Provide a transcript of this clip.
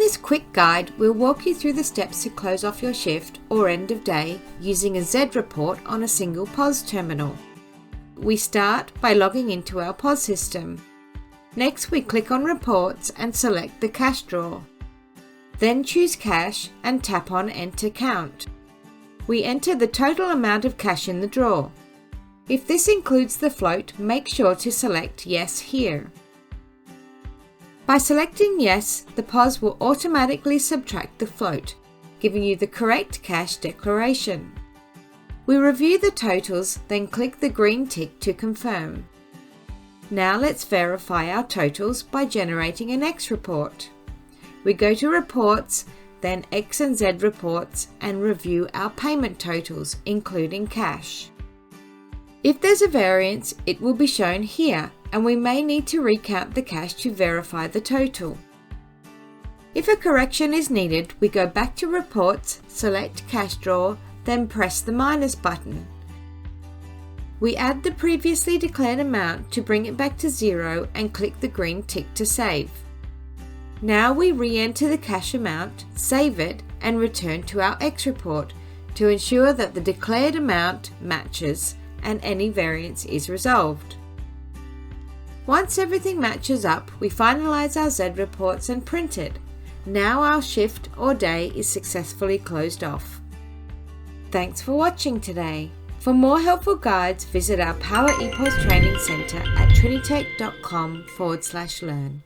this quick guide, we'll walk you through the steps to close off your shift or end of day using a Z report on a single POS terminal. We start by logging into our POS system. Next, we click on Reports and select the cash drawer. Then choose Cash and tap on Enter Count. We enter the total amount of cash in the drawer. If this includes the float, make sure to select Yes here. By selecting Yes, the POS will automatically subtract the float, giving you the correct cash declaration. We review the totals, then click the green tick to confirm. Now let's verify our totals by generating an X report. We go to Reports, then X and Z reports, and review our payment totals, including cash. If there's a variance, it will be shown here, and we may need to recount the cash to verify the total. If a correction is needed, we go back to Reports, select Cash Drawer, then press the minus button. We add the previously declared amount to bring it back to zero and click the green tick to save. Now we re-enter the cash amount, save it, and return to our X report to ensure that the declared amount matches and any variance is resolved. Once everything matches up, we finalize our Z reports and print it. Now our shift or day is successfully closed off. Thanks for watching today. For more helpful guides, visit our PowerEPOS Training Centre at triniteq.com/learn.